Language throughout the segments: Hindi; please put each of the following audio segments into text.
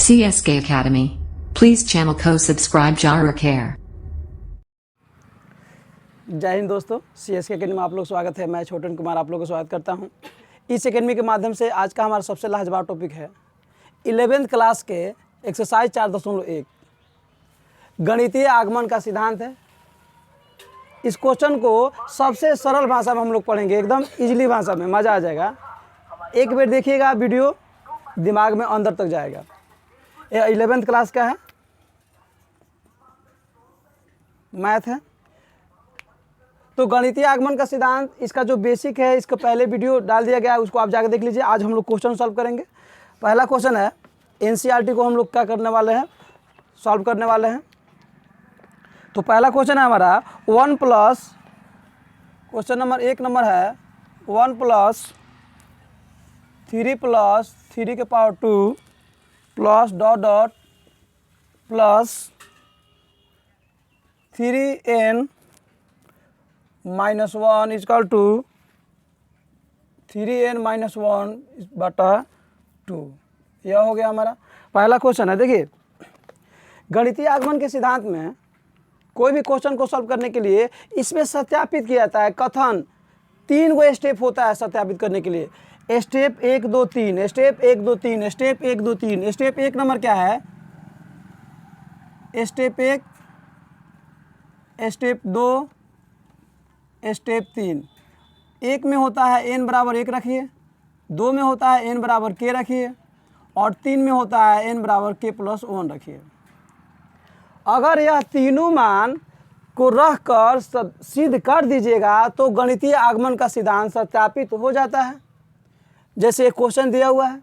CSK Academy. Please channel को subscribe जरूर करें। जय हिंद दोस्तों, CSK अकेडमी में आप लोग स्वागत है। मैं छोटन कुमार आप लोगों को स्वागत करता हूं। इस अकेडमी के माध्यम से आज का हमारा सबसे लाजवाब टॉपिक है 11th क्लास के एक्सरसाइज 4.1 गणितीय आगमन का सिद्धांत है। इस क्वेश्चन को सबसे सरल भाषा में हम लोग पढ़ेंगे, एकदम इजीली भाषा में, मज़ा आ जाएगा। एक बार देखिएगा वीडियो, दिमाग में अंदर तक जाएगा। ये 11th क्लास का है, मैथ है। तो गणितीय आगमन का सिद्धांत, इसका जो बेसिक है, इसका पहले वीडियो डाल दिया गया है, उसको आप जाकर देख लीजिए। आज हम लोग क्वेश्चन सॉल्व करेंगे। पहला क्वेश्चन है, एनसीईआरटी को हम लोग क्या करने वाले हैं, सॉल्व करने वाले हैं। तो पहला क्वेश्चन है हमारा 1 प्लस, क्वेश्चन नंबर 1 नंबर है 1 प्लस 3 प्लस 3 के power 2 plus dot dot plus 3n minus 1 equal to 3n minus 1 बटा 2। यह हो गया हमारा पहला क्वेश्चन है। देखिए, गणितीय आगमन के सिद्धांत में कोई भी क्वेश्चन को सॉल्व करने के लिए इसमें सत्यापित किया जाता है। कथन 3 गो स्टेप होता है सत्यापित करने के लिए। Step 1 2 3, step 1 2 3, step 1 2 3। Step 1 number क्या है, स्टेप 1, स्टेप 2, स्टेप 3। 1 में होता है n बराबर 1 रखिए, 2 में होता है n बराबर k रखिए, और 3 में होता है n बराबर k प्लस 1 रखिए। अगर यह तीनों मान को रख कर सिद्ध कर दीजिएगा तो गणितीय आगमन का सिद्धांत सत्यापित हो जाता है। जैसे एक क्वेश्चन दिया हुआ है,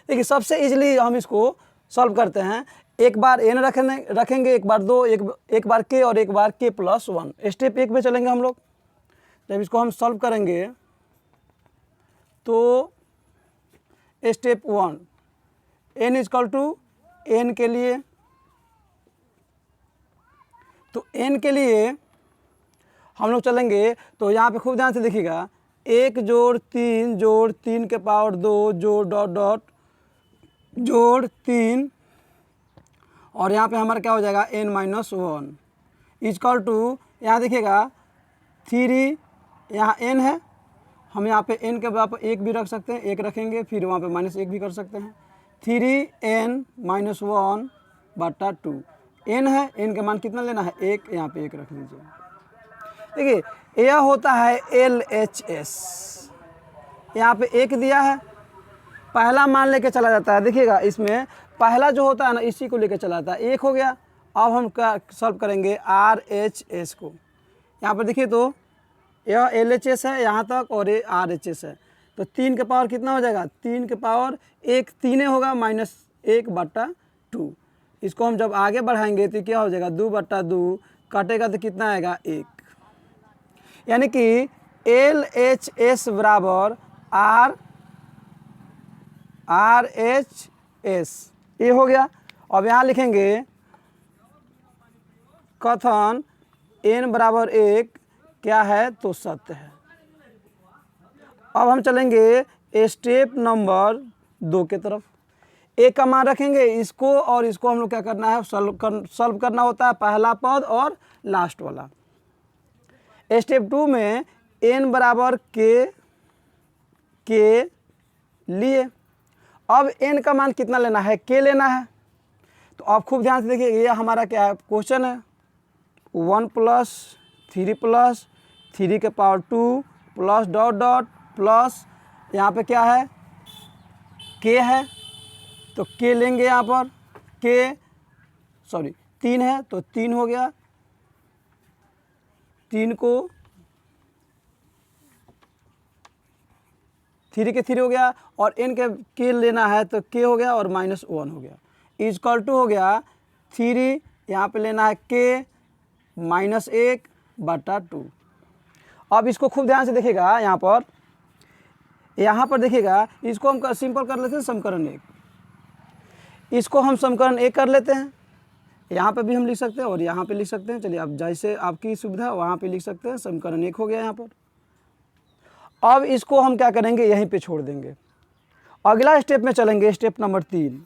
देखिए सबसे इजीली हम इसको सॉल्व करते हैं। एक बार n रखेंगे, एक बार 2, एक बार k और एक बार k प्लस 1। स्टेप 1 में चलेंगे हम लोग। जब इसको हम सॉल्व करेंगे तो step 1 n equal to n के लिए, तो n के लिए हम लोग चलेंगे। तो यहाँ पे खूब ध्यान से देखिएगा, 1 जोड़ 3 जोड़ 3 के पावर 2 जोड़ डॉट डॉट जोड़ 3, और यहाँ पे हमारा क्या हो जाएगा n माइनस 1 इजकल टू, यहाँ देखिएगा 3, यहाँ n है, हम यहाँ पे n के बराबर 1 भी रख सकते हैं, 1 रखेंगे, फिर वहाँ पे माइनस 1 भी कर सकते हैं। 3n माइनस 1 बटा 2। n है, n के मान कितना लेना है 1, यहाँ पे 1 रख लीजिए। देखिए यह होता है LHS। यहाँ पे 1 दिया है, पहला मान लेके चला जाता है। देखिएगा इसमें पहला जो होता है ना, इसी को लेके चला जाता है। 1 हो गया। अब हम क्या सॉल्व करेंगे RHS को। यहाँ पर देखिए तो यह LHS है यहाँ तक, और ये RHS है। तो 3 के पावर कितना हो जाएगा, 3 के पावर 1 3 होगा माइनस 1 बटा 2। इसको हम जब आगे बढ़ाएंगे तो क्या हो जाएगा 2 बटा 2, काटेगा तो कितना आएगा 1। यानी कि LHS बराबर RHS, ये हो गया। अब यहाँ लिखेंगे कथन n बराबर 1 क्या है, तो सत्य है। अब हम चलेंगे स्टेप नंबर 2 के तरफ। एक का मान रखेंगे, इसको और इसको हम लोग क्या करना है, सॉल्व करना होता है, पहला पद और लास्ट वाला। स्टेप 2 में n बराबर k लिए। अब n का मान कितना लेना है, k लेना है। तो आप खूब ध्यान से देखिए, ये हमारा क्या है, क्वेश्चन है 1 प्लस 3 प्लस 3 के power 2 plus dot dot plus, यहाँ पे क्या है k है, तो k लेंगे। यहाँ पर k 3 है, तो 3 हो गया। 3 को 3 के 3 हो गया, और n के k लेना है तो k हो गया और माइनस 1 हो गया। इजकल टू हो गया 3, यहाँ पे लेना है k माइनस 1 बटा 2। अब इसको खूब ध्यान से देखिएगा, यहाँ पर देखिएगा, इसको हम सिंपल कर लेते हैं समीकरण 1। इसको हम समीकरण 1 कर लेते हैं। यहाँ पे भी हम लिख सकते हैं और यहाँ पे लिख सकते हैं। चलिए, अब जैसे आपकी सुविधा वहाँ पे लिख सकते हैं। समीकरण 1 हो गया यहाँ पर। अब इसको हम क्या करेंगे, यहीं पे छोड़ देंगे। अगला स्टेप में चलेंगे, स्टेप नंबर 3।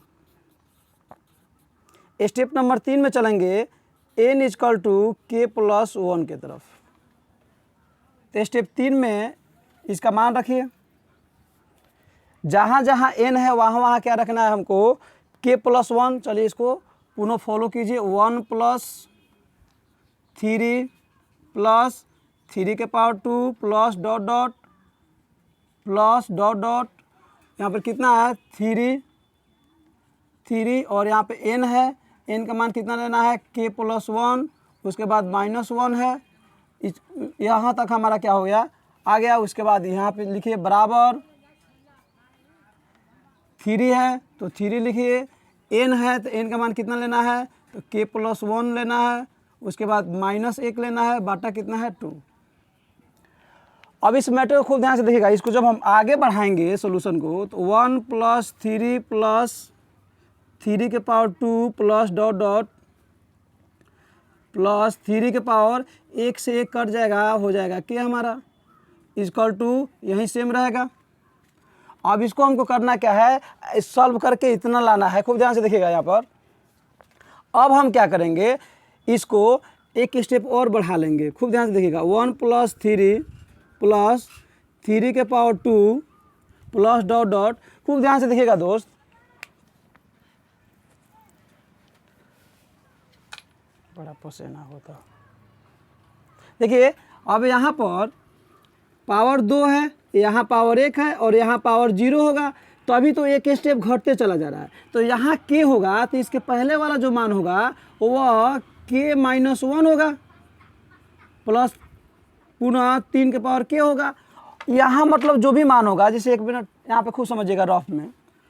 स्टेप नंबर 3 में चलेंगे n equal to k plus 1 की तरफ। तो स्टेप 3 में इसका मान रखिए, जहाँ जहाँ n है वहाँ वहाँ क्या रखना है हमको, k प्लस 1। चलिए इसको पुनः फॉलो कीजिए, 1 प्लस 3 प्लस 3 के power 2 plus dot dot plus dot dot, यहाँ पर कितना है 3 और यहाँ पे n है, n का मान कितना लेना है k प्लस 1, उसके बाद -1 है। यहाँ तक हमारा क्या हो गया, आ गया। उसके बाद यहाँ पे लिखिए बराबर 3 है तो 3 लिखिए, n है तो n का मान कितना लेना है, तो k प्लस 1 लेना है, उसके बाद -1 लेना है, बाटा कितना है 2। अब इस मैटर को खूब ध्यान से देखिएगा, इसको जब हम आगे बढ़ाएंगे सोल्यूशन को, तो 1 प्लस 3 प्लस 3 के power 2 plus dot dot plus 3 के पावर 1 से 1 कट जाएगा, हो जाएगा k हमारा इजकल टू यहीं सेम रहेगा। अब इसको हमको करना क्या है, सॉल्व करके इतना लाना है, खूब ध्यान से देखिएगा यहाँ पर। अब हम क्या करेंगे, इसको एक स्टेप और बढ़ा लेंगे, खूब ध्यान से देखिएगा। 1 प्लस 3 प्लस 3 के पावर 2 प्लस डॉट डॉट, खूब ध्यान से देखिएगा दोस्त। बड़ा पसीना होता, देखिए अब यहाँ पर पावर 2 है, यहाँ पावर 1 है और यहाँ पावर 0 होगा, तो अभी तो एक स्टेप घटते चला जा रहा है। तो यहाँ k होगा तो इसके पहले वाला जो मान होगा वह k माइनस 1 होगा प्लस पुनः 3 के पावर k होगा। यहाँ मतलब जो भी मान होगा, जैसे 1 मिनट यहाँ पे खूब समझिएगा रफ में,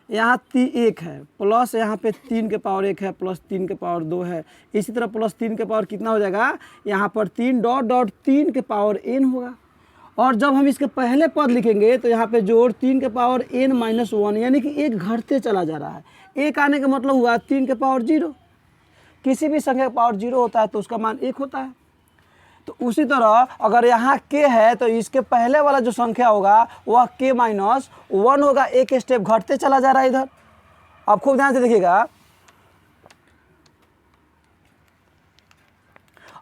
यहाँ 1 है प्लस यहाँ पे 3 के पावर 1 है प्लस 3 के पावर 2 है, इसी तरह प्लस 3 के पावर कितना हो जाएगा, यहाँ पर 3 डॉट डॉट 3 के पावर n होगा। और जब हम इसके पहले पद लिखेंगे तो यहाँ पे जोड़ 3 के पावर n माइनस 1, यानी कि एक घटते चला जा रहा है। एक आने का मतलब हुआ 3 के पावर 0, किसी भी संख्या का पावर 0 होता है तो उसका मान 1 होता है। तो उसी तरह अगर यहाँ k है तो इसके पहले वाला जो संख्या होगा वह k माइनस 1 होगा, एक स्टेप घटते चला जा रहा है इधर। अब खूब ध्यान से देखिएगा,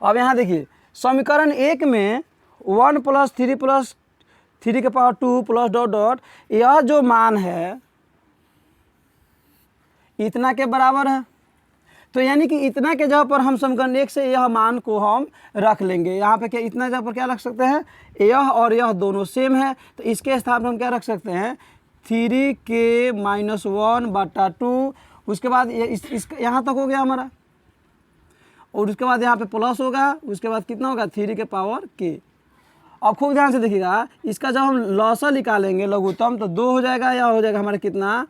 अब यहाँ देखिए समीकरण 1 में 1 प्लस 3 के पावर 2 प्लस डॉट डॉट, यह जो मान है इतना के बराबर है। तो यानी कि इतना के जगह पर हम समीकरण 1 से यह मान को हम रख लेंगे। यहाँ पे क्या इतना जगह पर क्या रख सकते हैं, यह और यह दोनों सेम है, तो इसके स्थान पर हम क्या रख सकते हैं 3k माइनस 1 बटा 2। उसके बाद यहाँ तक हो गया हमारा, और उसके बाद यहाँ पे प्लस होगा, उसके बाद कितना होगा 3 के पावर k। अब खूब ध्यान से देखिएगा, इसका जब हम लॉसा निकालेंगे लघुत्तम तो 2 हो जाएगा, या हो जाएगा हमारा कितना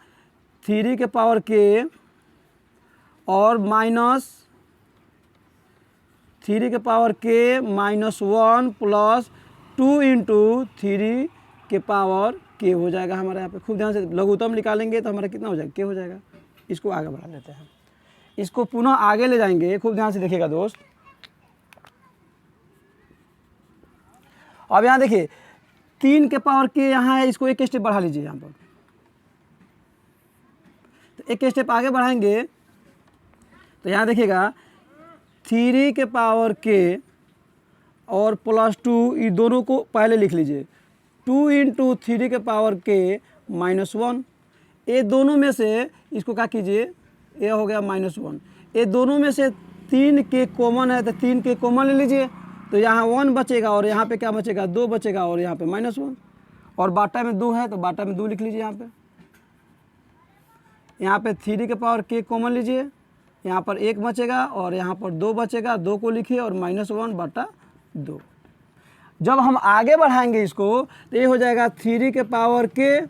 3 के पावर k और माइनस 3 के power k minus 1 plus 2 into 3 के पावर k हो जाएगा हमारे यहाँ पे। खूब ध्यान से लघुत्तम निकालेंगे तो हमारा कितना हो जाएगा k हो जाएगा। इसको आगे बढ़ा लेते हैं, इसको पुनः आगे ले जाएंगे, खूब ध्यान से देखिएगा दोस्त। अब यहाँ देखिए 3 के पावर k यहाँ है, इसको एक स्टेप बढ़ा लीजिए यहाँ पर। तो एक स्टेप आगे बढ़ाएंगे तो यहाँ देखिएगा 3 के पावर k और प्लस 2, ये दोनों को पहले लिख लीजिए। 2 इंटू 3 के पावर k माइनस 1, ये दोनों में से इसको क्या कीजिए, ये हो गया -1। ये दोनों में से 3 के कॉमन है तो 3 के कॉमन ले लीजिए, तो यहाँ 1 बचेगा और यहाँ पे क्या बचेगा 2 बचेगा और यहाँ पे -1, और बाटा में 2 है तो बाटा में 2 लिख लीजिए। यहाँ पे 3 के पावर k कॉमन लीजिए, यहाँ पर 1 बचेगा और यहाँ पर 2 बचेगा, 2 को लिखिए और -1 बटा 2। जब हम आगे बढ़ाएंगे इसको तो ये हो जाएगा 3 के पावर k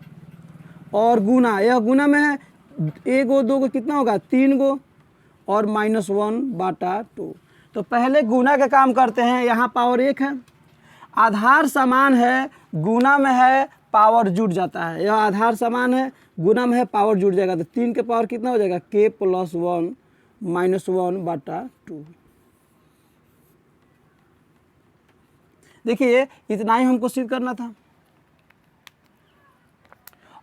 और गुना, यह गुना में है, 1 गो 2 को कितना होगा 3 गो और -1 बटा 2। तो पहले गुना का काम करते हैं, यहाँ पावर 1 है, आधार समान है, गुना में है पावर जुड़ जाता है, यह आधार समान है गुना में है पावर जुड़ जाएगा, तो 3 के पावर कितना हो जाएगा k प्लस 1 -1 बटा 2। देखिए इतना ही हमको सिद्ध करना था,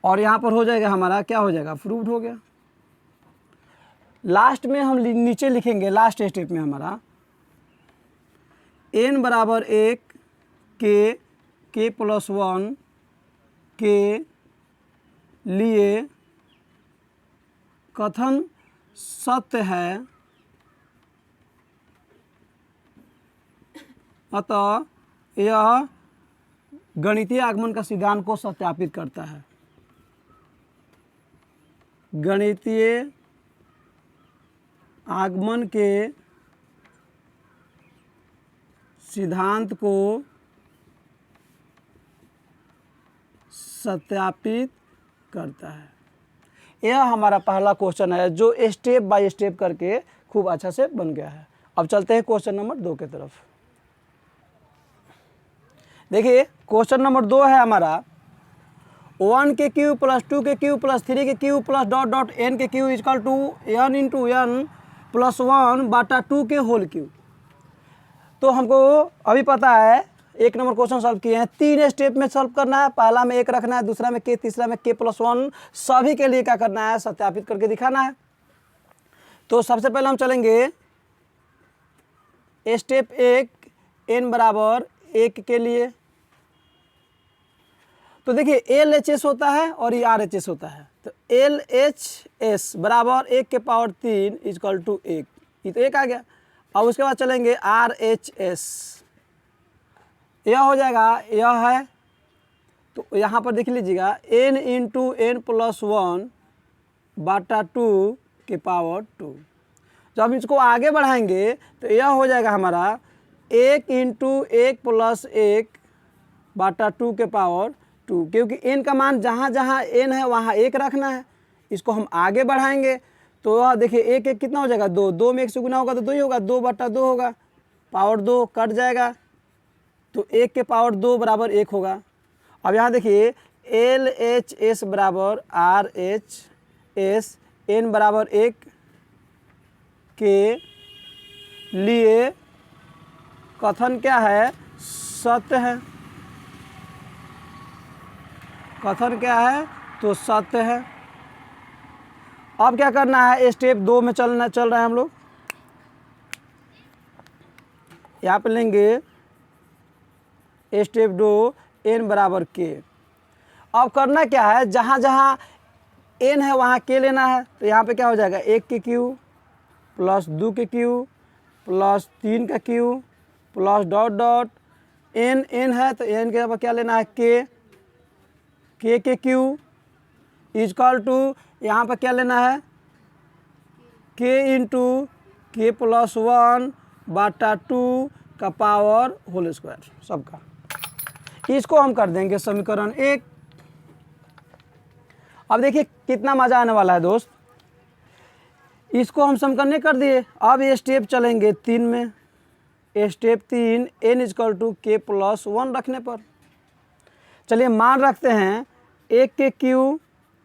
और यहाँ पर हो जाएगा हमारा क्या हो जाएगा प्रूव्ड हो गया। लास्ट में हम नीचे लिखेंगे, लास्ट स्टेप में हमारा n बराबर 1 k प्लस 1 के लिए कथन सत्य है, अतः यह गणितीय आगमन का सिद्धांत को सत्यापित करता है। गणितीय आगमन के सिद्धांत को सत्यापित करता है। यह हमारा पहला क्वेश्चन है जो स्टेप बाय स्टेप करके खूब अच्छा से बन गया है। अब चलते हैं क्वेश्चन नंबर 2 की तरफ। देखिए क्वेश्चन नंबर 2 है हमारा 1 के क्यू प्लस 2 के क्यू प्लस 3 के cube plus dot dot n के cube equal to n into n plus 1 बटा 2 के होल क्यू। तो हमको अभी पता है 1 नंबर क्वेश्चन सॉल्व किए हैं, 3 स्टेप में सॉल्व करना है। पहला में 1 रखना है, दूसरा में k, तीसरा में k प्लस 1, सभी के लिए क्या करना है, सत्यापित करके दिखाना है। तो सबसे पहले हम चलेंगे स्टेप 1 n बराबर 1 के लिए। तो देखिए LHS होता है और ये RHS होता है, तो LHS बराबर 1 के पावर 3 इक्वल टू 1, ये तो 1 आ गया। अब उसके बाद चलेंगे RHS, यह हो जाएगा, यह है, तो यहाँ पर देख लीजिएगा n इंटू n प्लस 1 बटा 2 के पावर 2। जब हम इसको आगे बढ़ाएंगे तो यह हो जाएगा हमारा 1 इंटू 1 प्लस 1 बटा 2 के पावर 2, क्योंकि n का मान जहाँ जहाँ n है वहाँ 1 रखना है। इसको हम आगे बढ़ाएंगे तो वह देखिए 1 1 कितना हो जाएगा 2, 2 में 1 से गुना होगा तो 2 ही होगा, 2 बटा 2 होगा, पावर 2 कट जाएगा, तो 1 के पावर 2 बराबर 1 होगा। अब यहाँ देखिए LHS बराबर RHS, n बराबर 1 के लिए कथन क्या है, सत्य है। कथन क्या है, तो सत्य है। अब क्या करना है, स्टेप 2 में चल रहे हैं हम लोग। यहाँ पे लेंगे स्टेप 2 n बराबर k। अब करना क्या है, जहाँ जहाँ n है वहाँ k लेना है। तो यहाँ पे क्या हो जाएगा 1 के क्यू प्लस 2 के क्यू प्लस 3 का Q plus dot dot n है तो n के यहाँ पर क्या लेना है k के क्यू इजकल टू यहाँ पर क्या लेना है k इंटू के प्लस 1 बटा 2 का पावर होल स्क्वायर सबका। इसको हम कर देंगे समीकरण 1। अब देखिए कितना मज़ा आने वाला है दोस्त, इसको हम समीकरण कर दिए। अब ये स्टेप चलेंगे 3 में। स्टेप 3 n इजकल टू के प्लस 1 रखने पर, चलिए मान रखते हैं 1 के क्यू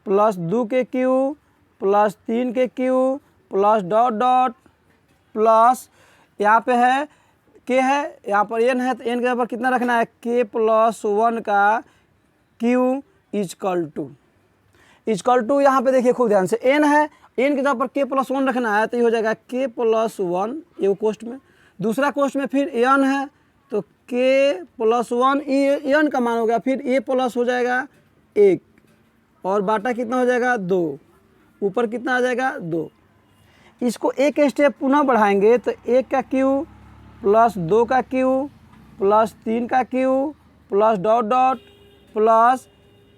प्लस 2 के क्यू प्लस 3 के cube plus dot dot plus यहाँ पे है k है, यहाँ पर n है, तो n के यहाँ पर कितना रखना है k प्लस 1 का q इजकल टू यहाँ पे देखिए खूब ध्यान से n है, n के जगह पर k प्लस 1 रखना है तो ये हो जाएगा k प्लस 1 ये कोष्ट में। दूसरा कोष्ट में फिर n है तो k प्लस 1 n का मान हो गया, फिर a प्लस हो जाएगा 1 और बाटा कितना हो जाएगा 2, ऊपर कितना आ जाएगा 2। इसको एक स्टेप पुनः बढ़ाएंगे तो 1 का क्यू प्लस 2 का क्यू प्लस 3 का Q plus dot dot plus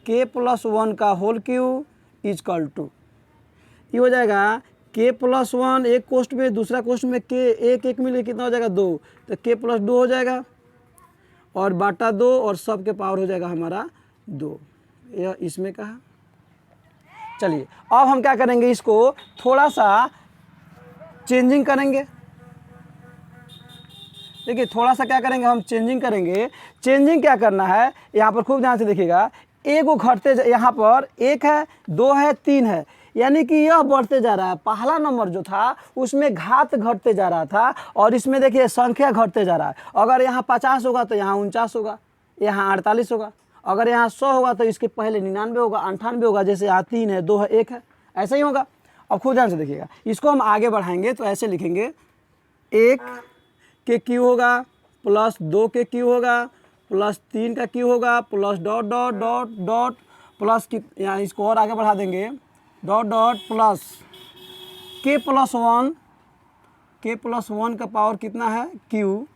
k plus 1 का होल क्यू इजकल टू ये हो जाएगा k प्लस 1 एक कोष्ट में, दूसरा कोष्ट में k 1 1 मिले कितना हो जाएगा 2, तो k प्लस 2 हो जाएगा और बाटा 2 और सब के पावर हो जाएगा हमारा 2। यह इसमें कहा। चलिए अब हम क्या करेंगे, इसको थोड़ा सा चेंजिंग करेंगे। देखिए थोड़ा सा क्या करेंगे, हम चेंजिंग करेंगे। चेंजिंग क्या करना है, यहाँ पर खूब ध्यान से देखिएगा, एक को घटते, यहाँ पर 1 है 2 है 3 है, यानी कि यह बढ़ते जा रहा है। पहला नंबर जो था उसमें घात घटते जा रहा था और इसमें देखिए संख्या घटते जा रहा है। अगर यहाँ 50 होगा तो यहाँ 49 होगा, यहाँ 48 होगा, अगर यहाँ 100 होगा तो इसके पहले 99 होगा, 98 होगा, जैसे यहाँ 3 है 2 है 1 है, ऐसा ही होगा। अब खूब ध्यान से देखिएगा, इसको हम आगे बढ़ाएंगे तो ऐसे लिखेंगे, 1 के क्यू होगा प्लस 2 के क्यू होगा प्लस 3 का क्यू होगा plus dot dot dot dot plus की, यहाँ इसको और आगे बढ़ा देंगे, डॉट डॉट प्लस के प्लस वन का पावर कितना है क्यू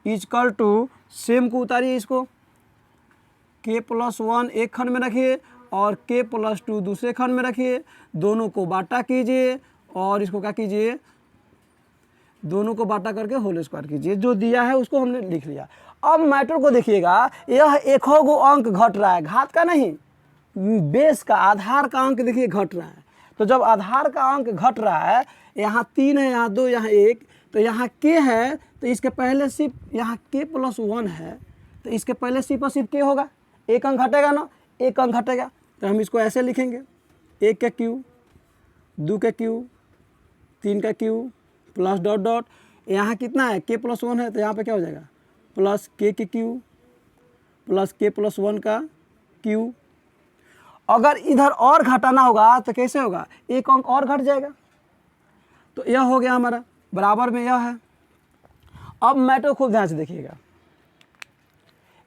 इजकल टू, सेम को उतारिए, इसको के प्लस वन एक खंड में रखिए और के प्लस 2 दूसरे खंड में रखिए, दोनों को बाटा कीजिए और इसको क्या कीजिए, दोनों को बाटा करके होल स्क्वायर कीजिए। जो दिया है उसको हमने लिख लिया। अब मैटर को देखिएगा, यह एक गो अंक घट रहा है, घात का नहीं, बेस का, आधार का अंक देखिए घट रहा है। तो जब आधार का अंक घट रहा है, यहाँ 3 है, यहाँ 2, यहाँ 1, तो यहाँ के है तो इसके पहले सिर्फ यहाँ के प्लस 1 है तो इसके पहले सिर्फ और सिर्फ के होगा, एक अंक घटेगा ना, एक अंक घटेगा, तो हम इसको ऐसे लिखेंगे, 1 का क्यू, 2 का क्यू, 3 का क्यू प्लस डॉट डॉट, यहाँ कितना है के प्लस 1 है तो यहाँ पे क्या हो जाएगा प्लस के क्यू प्लस के प्लस 1 का क्यू। अगर इधर और घटाना होगा तो कैसे होगा, एक अंक और घट जाएगा, तो यह हो गया हमारा, बराबर में यह है। अब मैटर खूब ध्यान से देखिएगा,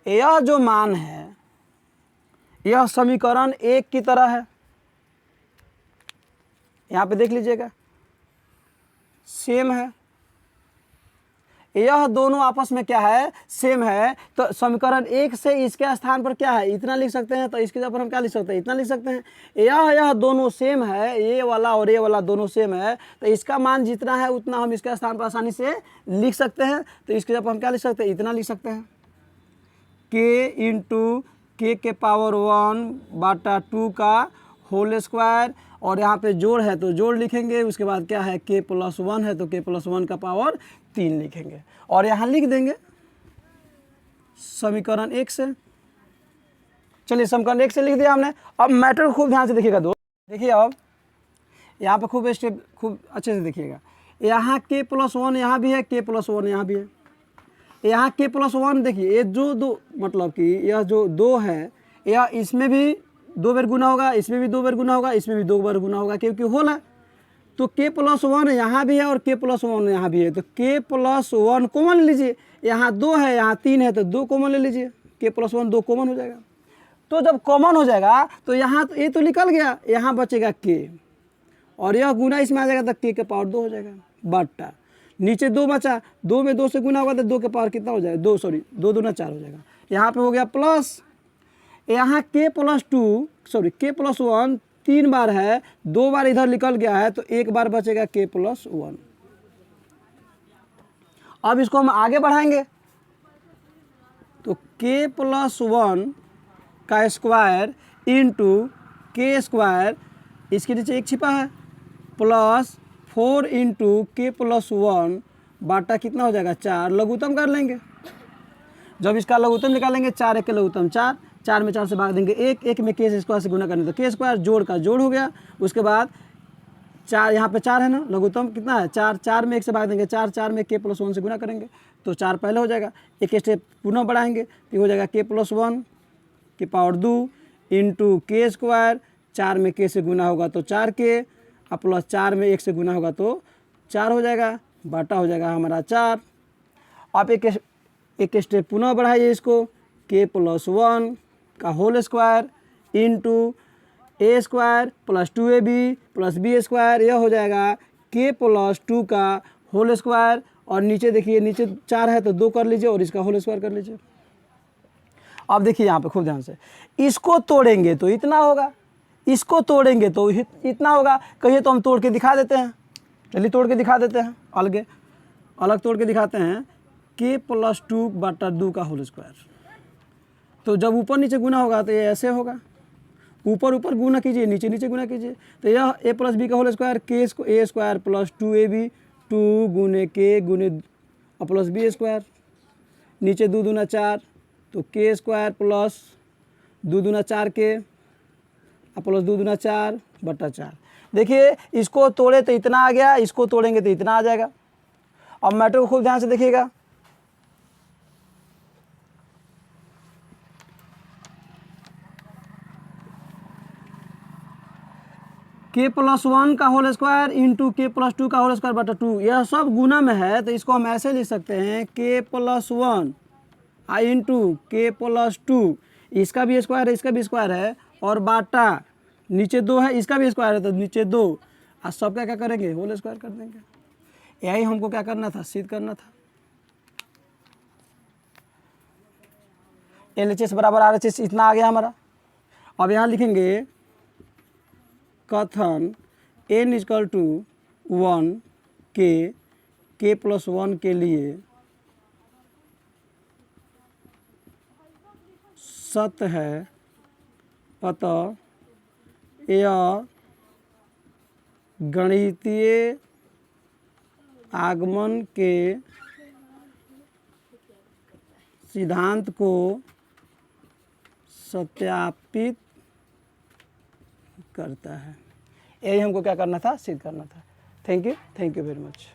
यह जो मान है यह समीकरण 1 की तरह है, यहाँ पे देख लीजिएगा सेम है, यह दोनों आपस में क्या है सेम है, तो समीकरण 1 से इसके स्थान पर क्या है इतना लिख सकते हैं, तो इसके जगह पर हम क्या लिख सकते हैं इतना लिख सकते हैं। यह दोनों सेम है, ये वाला और ये वाला दोनों सेम है, तो इसका मान जितना है उतना हम इसके स्थान पर आसानी से लिख सकते हैं, तो इसके जगह पर हम क्या लिख सकते हैं इतना लिख सकते हैं, के इंटू के पावर 1/2 का होल स्क्वायर, और यहाँ पे जोड़ है तो जोड़ लिखेंगे, उसके बाद क्या है के प्लस 1 है तो के प्लस 1 का पावर 3 लिखेंगे और यहाँ लिख देंगे समीकरण 1 से। चलिए समीकरण 1 से लिख दिया हमने। अब मैटर खूब ध्यान से देखिएगा दोस्त, देखिए अब यहाँ पे खूब स्टेप खूब अच्छे से देखिएगा, यहाँ के प्लस 1 यहाँ भी है, के प्लस 1 यहाँ भी है, यहाँ के प्लस 1 देखिए, ये जो दो मतलब कि यह जो 2 है यह इसमें भी 2 बार गुना होगा, इसमें भी 2 बार गुना होगा, इसमें भी 2 बार गुना होगा क्योंकि होल है, तो के प्लस 1 यहाँ भी है और के प्लस 1 यहाँ भी है, तो के प्लस 1 कॉमन ले लीजिए, यहाँ 2 है यहाँ 3 है तो 2 कॉमन ले लीजिए, के प्लस 1 2 कॉमन हो जाएगा। तो जब कॉमन हो जाएगा तो यहाँ तो ये तो निकल गया, यहाँ बचेगा के और यह गुना इसमें आ जाएगा तो के पावर 2 हो जाएगा, बट्टा नीचे 2 बचा, 2 में 2 से गुना होगा तो 2 के पावर कितना हो जाएगा 2 दूना 4 हो जाएगा। यहाँ पे हो गया प्लस, यहाँ के प्लस 1 3 बार है, 2 बार इधर निकल गया है तो 1 बार बचेगा के प्लस 1। अब इसको हम आगे बढ़ाएंगे तो के प्लस 1 का स्क्वायर इंटू के स्क्वायर, इसके नीचे 1 छिपा है, प्लस 4 इंटू के प्लस 1 बाटा कितना हो जाएगा 4, लघुत्तम कर लेंगे। जब इसका लघुत्तम निकालेंगे 4 1 के लघुत्तम 4, 4 में 4 से भाग देंगे 1, 1 में के स्क्वायर से गुना करने तो के स्क्वायर, जोड़ का जोड़ हो गया, उसके बाद 4 यहाँ पे 4 है ना, लघुत्तम कितना है 4, 4 में 1 से भाग देंगे 4, 4 में के प्लस 1 से गुना करेंगे तो 4 पहले हो जाएगा, एक स्टेप पुनः बढ़ाएंगे तो हो जाएगा के प्लस 1 की पावर 2 इंटू के स्क्वायर, 4 में के से गुना होगा तो 4 के, और प्लस 4 में 1 से गुना होगा तो 4 हो जाएगा, बाटा हो जाएगा हमारा 4। आप एक स्टेप पुनः बढ़ाइए इसको, के प्लस 1 का whole square into a square plus 2ab plus b square, यह हो जाएगा के प्लस 2 का होल स्क्वायर, और नीचे देखिए नीचे 4 है तो 2 कर लीजिए और इसका होल स्क्वायर कर लीजिए। अब देखिए यहाँ पे खूब ध्यान से, इसको तोड़ेंगे तो इतना होगा, इसको तोड़ेंगे तो इतना होगा, कहिए तो हम तोड़ के दिखा देते हैं, चलिए तोड़ के दिखा देते हैं, अलग तोड़ के दिखाते हैं, के प्लस 2/2 का होल स्क्वायर, तो जब ऊपर नीचे गुना होगा तो ये ऐसे होगा, ऊपर ऊपर गुना कीजिए नीचे नीचे गुना कीजिए, तो यह a प्लस बी का होल स्क्वायर के ए स्क्वायर प्लस 2ab 2 गुने के गुने प्लस बी स्क्वायर, नीचे 2 दूना 4 तो के स्क्वायर प्लस 2 दूना 4 के प्लस 2 दूना 4 बटा 4। देखिए इसको तोड़े तो इतना आ गया, इसको तोड़ेंगे तो इतना आ जाएगा। अब मैटर को खूब ध्यान से देखिएगा, k+1 का होल स्क्वायर इंटू k+2 का होल स्क्वायर बटा 2, यह सब गुना में है तो इसको हम ऐसे लिख सकते हैं k+1 इंटू k+2, इसका भी स्क्वायर है इसका भी स्क्वायर है, और बाटा नीचे 2 है इसका भी स्क्वायर है तो नीचे 2, और सब क्या करेंगे होल स्क्वायर कर देंगे। यही हमको क्या करना था, सिद्ध करना था। LHS बराबर RHS इतना आ गया हमारा। अब यहाँ लिखेंगे कथन n = 1 k+1 के लिए सत्य है, अतः यह गणितीय आगमन के सिद्धांत को सत्यापित करता है। यही हमको क्या करना था, सिद्ध करना था। Thank you very much.